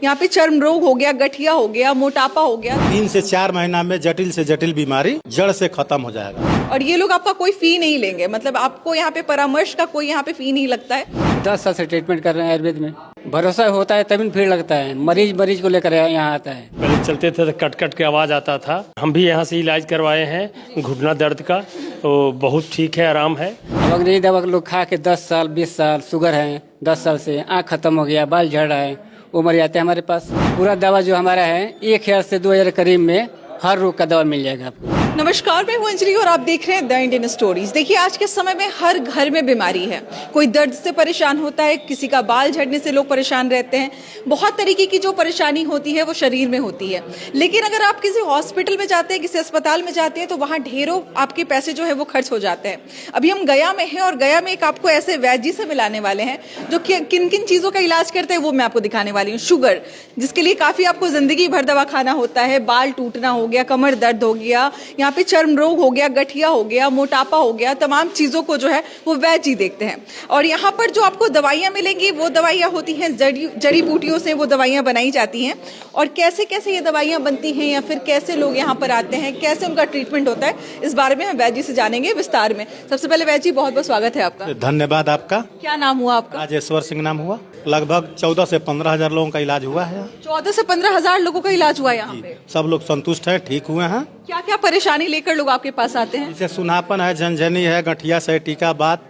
यहाँ पे चर्म रोग हो गया, गठिया हो गया, मोटापा हो गया। 3 से 4 महीना में जटिल से जटिल बीमारी जड़ से खत्म हो जाएगा। और ये लोग आपका कोई फी नहीं लेंगे, मतलब आपको यहाँ पे परामर्श का कोई यहाँ पे फी नहीं लगता है। 10 साल से ट्रीटमेंट कर रहे हैं आयुर्वेद में। भरोसा होता है तभी भीड़ लगता है, मरीज को लेकर यहाँ आता है। पहले चलते थे तो कट कट के आवाज़ आता था। हम भी यहाँ से इलाज करवाए हैं घुटना दर्द का, तो बहुत ठीक है, आराम है। अब अंग्रेजी दवा लोग खा के 10 साल 20 साल शुगर है, 10 साल से आँख खत्म हो गया, बाल झड़ रहा है, वो मर जाते हैं हमारे पास। पूरा दवा जो हमारा है 1000 से 2000 करीब में हर रोग का दवा मिल जाएगा आपको। नमस्कार, मैं हूं अंजलि और आप देख रहे हैं द इंडियन स्टोरीज। देखिए, आज के समय में हर घर में बीमारी है। कोई दर्द से परेशान होता है, किसी का बाल झड़ने से लोग परेशान रहते हैं। बहुत तरीके की जो परेशानी होती है वो शरीर में होती है। लेकिन अगर आप किसी हॉस्पिटल में जाते हैं, किसी अस्पताल में जाते हैं, तो वहाँ ढेरों आपके पैसे जो है वो खर्च हो जाते हैं। अभी हम गया में हैं और गया में एक आपको ऐसे वैद्य जी से मिलाने वाले हैं जो किन किन चीज़ों का इलाज करते हैं वो मैं आपको दिखाने वाली हूँ। शुगर, जिसके लिए काफ़ी आपको जिंदगी भर दवा खाना होता है। बाल टूटना हो गया, कमर दर्द हो गया, यहाँ पे चर्म रोग हो गया, गठिया हो गया, मोटापा हो गया, तमाम चीज़ों को जो है वो वैद्य जी देखते हैं। और यहाँ पर जो आपको दवाइयाँ मिलेंगी वो दवाइयाँ होती हैं जड़ी बूटियों से वो दवाइयाँ बनाई जाती हैं। और कैसे कैसे ये दवाइयाँ बनती हैं या फिर कैसे लोग यहाँ पर आते हैं, कैसे उनका ट्रीटमेंट होता है, इस बारे में हम वैद्य जी से जानेंगे विस्तार में। सबसे पहले वैद्य जी, बहुत बहुत स्वागत है आपका। धन्यवाद आपका। क्या नाम हुआ आपका? राजेश्वर सिंह नाम हुआ। लगभग 14 से 15 हजार लोगों का इलाज हुआ है। 14 से 15,000 लोगों का इलाज हुआ यहाँ पे। सब लोग संतुष्ट हैं, ठीक हुए हैं। क्या क्या परेशानी लेकर लोग आपके पास आते हैं? जैसे सुनापन है, झनझनी है, गठिया से टीका बात,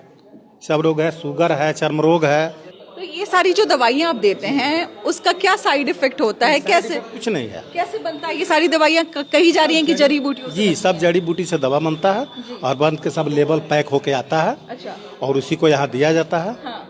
सब रोग है, शुगर है, चर्म रोग है। तो ये सारी जो दवाइयाँ आप देते हैं उसका क्या साइड इफेक्ट होता है, कैसे कुछ नहीं है। कैसे बनता है? ये सारी दवाइयाँ कही जा रही हैं कि जड़ी बूटियों से? जी, सब जड़ी बूटी से दवा बनता है और बंद के सब लेबल पैक होके आता है। अच्छा। और उसी को यहाँ दिया जाता है। हाँ।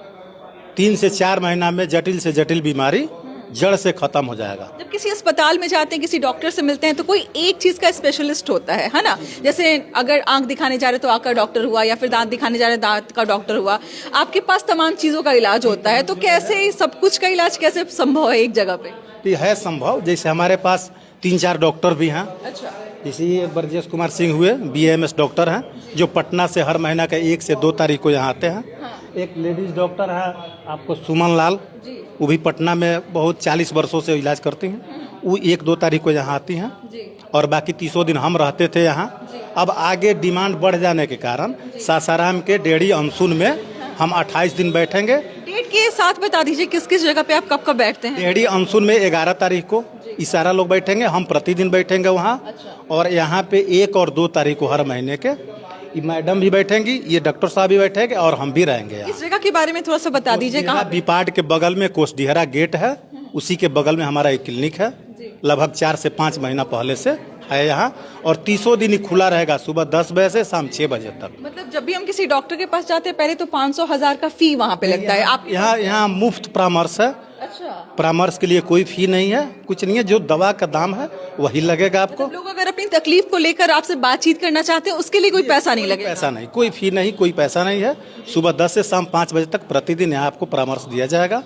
3 से 4 महीना में जटिल से जटिल बीमारी जड़ से खत्म हो जाएगा। जब किसी अस्पताल में जाते हैं, किसी डॉक्टर से मिलते हैं, तो कोई एक चीज का स्पेशलिस्ट होता है ना? जैसे अगर आंख दिखाने जा रहे तो आंख का डॉक्टर हुआ, या फिर दांत दिखाने जा रहे दांत का डॉक्टर हुआ। आपके पास तमाम चीजों का इलाज होता है, तो कैसे सब कुछ का इलाज कैसे संभव है एक जगह पे? ये है संभव। जैसे हमारे पास 3-4 डॉक्टर भी हैं। अच्छा। जैसे ये ब्रजेश कुमार सिंह हुए, BAMS डॉक्टर हैं, जो पटना से हर महीना के 1 से 2 तारीख को यहाँ आते हैं। हाँ। एक लेडीज डॉक्टर है आपको सुमन लाल, वो भी पटना में बहुत 40 वर्षों से इलाज करती हैं। वो 1-2 तारीख को यहाँ आती हैं। और बाकी 30 दिन हम रहते थे यहाँ। अब आगे डिमांड बढ़ जाने के कारण सासाराम के डेढ़ी अनसुन में हम 28 दिन बैठेंगे। डेट के साथ बता दीजिए किस किस जगह पे आप कब कब बैठते हैं? डेढ़ी अनसुन में 11 तारीख को इशारा लोग बैठेंगे, हम प्रतिदिन बैठेंगे वहाँ। अच्छा। और यहाँ पे 1 और 2 तारीख को हर महीने के ये मैडम भी बैठेंगी, ये डॉक्टर साहब भी बैठेंगे और हम भी रहेंगे यहाँ। इस जगह के बारे में थोड़ा सा बता दीजिए। कहाँ? बीपाड के बगल में कोसडीहरा गेट है, उसी के बगल में हमारा एक क्लिनिक है। लगभग 4 से 5 महीना पहले से है यहाँ। और 30 दिन ही खुला रहेगा, सुबह 10 बजे से शाम 6 बजे तक। मतलब जब भी हम किसी डॉक्टर के पास जाते हैं पहले तो 500-1000 का फी वहाँ पे लगता है। आप यहाँ मुफ्त परामर्श है। अच्छा। परामर्श के लिए कोई फी नहीं है, कुछ नहीं है। जो दवा का दाम है वही लगेगा आपको। मतलब लोग अगर अपनी तकलीफ को लेकर आपसे बातचीत करना चाहते हैं उसके लिए कोई पैसा नहीं लगेगा? पैसा नहीं, कोई फी नहीं, कोई पैसा नहीं है। सुबह 10 से शाम 5 बजे तक प्रतिदिन यहाँ आपको परामर्श दिया जाएगा।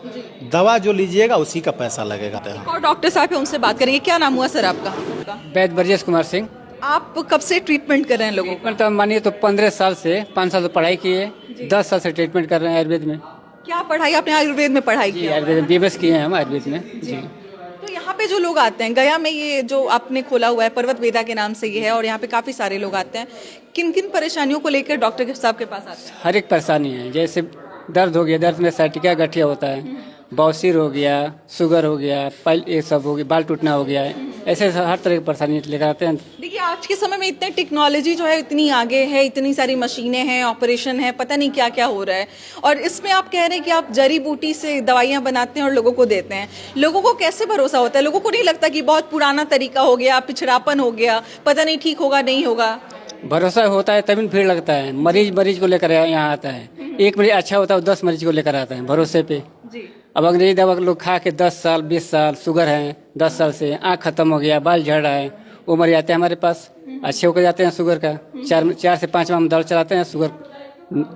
दवा जो लीजिएगा उसी का पैसा लगेगा। और डॉक्टर साहब उनसे बात करेंगे। क्या नाम हुआ सर आपका? वैद्य ब्रजेश कुमार सिंह। आप कब से ट्रीटमेंट कर रहे हैं लोगों को? तो मानिए तो 15 साल से 5 साल तो पढ़ाई किए, 10 साल से ट्रीटमेंट कर रहे हैं आयुर्वेद में। क्या पढ़ाई आपने आयुर्वेद में पढ़ाई की? आयुर्वेद में BAMS किए हैं हम आयुर्वेद में जी। तो यहाँ पे जो लोग आते हैं, गया में ये जो आपने खोला हुआ है पर्वत वेदा के नाम से ये है, और यहाँ पे काफी सारे लोग आते हैं। किन किन परेशानियों को लेकर डॉक्टर साहब के पास आते हैं? हर एक परेशानी है। जैसे दर्द हो गया, दर्द में साइटिका गठिया होता है, बवासीर हो गया, शुगर हो गया, ये सब हो गया, बाल टूटना हो गया है, ऐसे हर तरह की परेशानी लेकर आते हैं। देखिए, आज के समय में इतने टेक्नोलॉजी जो है इतनी आगे है, इतनी सारी मशीनें हैं, ऑपरेशन है, पता नहीं क्या क्या हो रहा है। और इसमें आप कह रहे हैं कि आप जड़ी बूटी से दवाइयाँ बनाते हैं और लोगों को देते हैं। लोगों को कैसे भरोसा होता है? लोगों को नहीं लगता कि बहुत पुराना तरीका हो गया, पिछड़ापन हो गया, पता नहीं ठीक होगा नहीं होगा? भरोसा होता है तभी भीड़ लगता है, मरीज को लेकर यहाँ आता है। एक मरीज अच्छा होता है 10 मरीज को लेकर आता है भरोसे पे। अब अंग्रेजी दवा लोग खा के 10 साल 20 साल शुगर है, 10 साल से आँख खत्म हो गया, बाल झड़ रहा है, वो मर जाते हैं हमारे पास। अच्छे होकर जाते हैं शुगर का। 4 से 5 माह हम दवा चलाते हैं, शुगर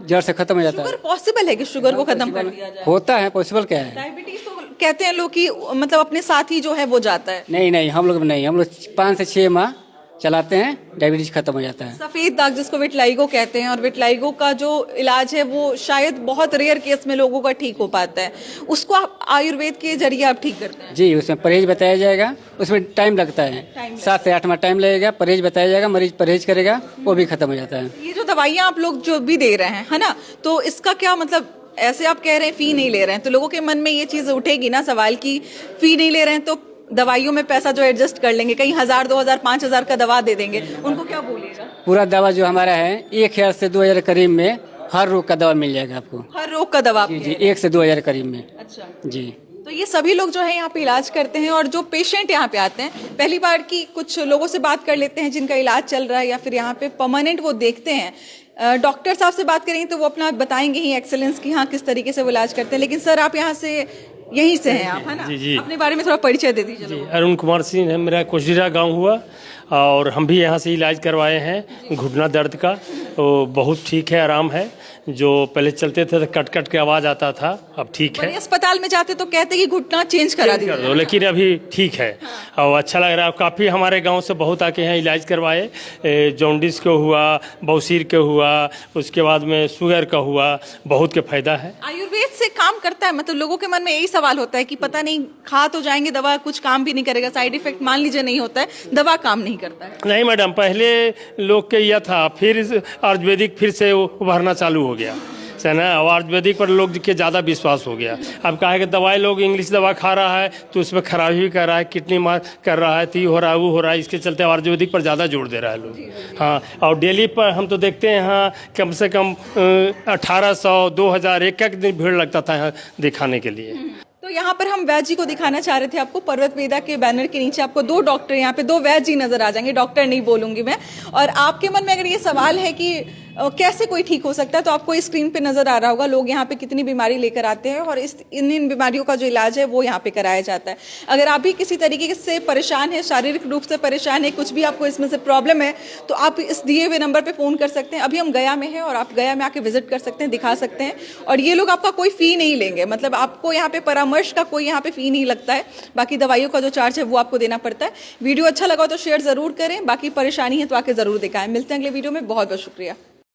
जड़ से खत्म हो जाता है। शुगर पॉसिबल है कि शुगर को खत्म कर दिया जाए? होता है, पॉसिबल क्या है। डायबिटीज तो कहते हैं लोग कि मतलब अपने साथ ही जो है वो जाता है। नहीं, हम लोग नहीं, हम लोग 5 से 6 माह चलाते हैं, डायबिटीज खत्म हो जाता है। सफेद दाग जिसको विटलाइगो कहते हैं, और विटलाइगो का जो इलाज है वो शायद बहुत रेयर केस में लोगों का ठीक हो पाता है, उसको आप आयुर्वेद के जरिए आप ठीक करते हैं। जी, उसमें परहेज बताया जाएगा, उसमें टाइम लगता है, 7 से 8 माह टाइम लगेगा, परहेज बताया जाएगा, मरीज परहेज करेगा, वो भी खत्म हो जाता है। ये जो दवाइयाँ आप लोग जो भी दे रहे हैं, है ना, तो इसका क्या मतलब, ऐसे आप कह रहे हैं फी नहीं ले रहे हैं, तो लोगों के मन में ये चीज उठेगी ना सवाल की फी नहीं ले रहे हैं तो दवाइयों में पैसा जो एडजस्ट कर लेंगे, कहीं 1000, 2000, 5000 का दवा दे देंगे, उनको क्या बोलिएगा? पूरा दवा जो हमारा है 1000 से 2000 करीब में हर रोग का दवा मिल जाएगा आपको। हर रोग का दवा जी जी, 1 से 2000 करीब में। अच्छा जी, तो ये सभी लोग जो है यहाँ पे इलाज करते हैं, और जो पेशेंट यहाँ पे आते हैं, पहली बार की कुछ लोगों से बात कर लेते हैं जिनका इलाज चल रहा है या फिर यहाँ पे परमानेंट वो देखते हैं। डॉक्टर साहब से बात करेंगे तो वो अपना बताएंगे ही एक्सेलेंस की हाँ किस तरीके से वो इलाज करते हैं। लेकिन सर आप यहाँ से यहीं से हैं आप, है ना? जी, जी। अपने बारे में थोड़ा परिचय दे दीजिए। जी, अरुण कुमार सिंह है, मेरा कोजरा गांव हुआ, और हम भी यहाँ से इलाज करवाए हैं घुटना दर्द का, तो बहुत ठीक है, आराम है। जो पहले चलते थे तो कट कट के आवाज़ आता था, अब ठीक है। बड़े अस्पताल में जाते तो कहते कि घुटना चेंज करा कर दीजिए। दो, लेकिन अभी ठीक है और अच्छा लग रहा है। काफ़ी हमारे गांव से बहुत आके यहाँ इलाज करवाए, जॉन्डिस को हुआ, बौसीर के हुआ, उसके बाद में शुगर का हुआ, बहुत के फायदा है। आयुर्वेद से काम करता है, मतलब लोगों के मन में यही सवाल होता है कि पता नहीं खा तो जाएंगे दवा, कुछ काम भी नहीं करेगा, साइड इफेक्ट मान लीजिए नहीं होता है, दवा काम नहीं करता है। नहीं मैडम, पहले लोग के यह था, फिर आयुर्वेदिक फिर से उभरना चालू हो गया है ना, और आयुर्वेदिक पर लोग के ज़्यादा विश्वास हो गया। अब कहा कि दवाई लोग इंग्लिश दवा खा रहा है तो उसमें खराबी भी कर रहा है, किडनी मार कर रहा है, ती हो रहा है, वो हो रहा है, इसके चलते आयुर्वेदिक पर ज़्यादा जोर दे रहा है लोग। हाँ, और डेली पर हम तो देखते हैं यहाँ कम से कम 1800, 2000 एक दिन भीड़ लगता था यहाँ दिखाने के लिए। तो यहाँ पर हम वैद्य जी को दिखाना चाह रहे थे आपको। पर्वत वेदा के बैनर के नीचे आपको 2 डॉक्टर, यहाँ पे 2 वैद्य जी नजर आ जाएंगे, डॉक्टर नहीं बोलूंगी मैं। और आपके मन में अगर ये सवाल है कि कैसे कोई ठीक हो सकता है, तो आपको इस स्क्रीन पे नजर आ रहा होगा लोग यहाँ पे कितनी बीमारी लेकर आते हैं, और इन बीमारियों का जो इलाज है वो यहाँ पे कराया जाता है। अगर आप भी किसी तरीके से परेशान है, शारीरिक रूप से परेशान है, कुछ भी आपको इसमें से प्रॉब्लम है, तो आप इस दिए हुए नंबर पे फोन कर सकते हैं। अभी हम गया में हैं और आप गया में आके विजिट कर सकते हैं, दिखा सकते हैं, और ये लोग आपका कोई फी नहीं लेंगे, मतलब आपको यहाँ पे परामर्श का कोई यहाँ पे फी नहीं लगता है। बाकी दवाइयों का जो चार्ज है वो आपको देना पड़ता है। वीडियो अच्छा लगा तो शेयर जरूर करें, बाकी परेशानी है तो आके जरूर दिखाएं। मिलते हैं अगले वीडियो में, बहुत बहुत शुक्रिया।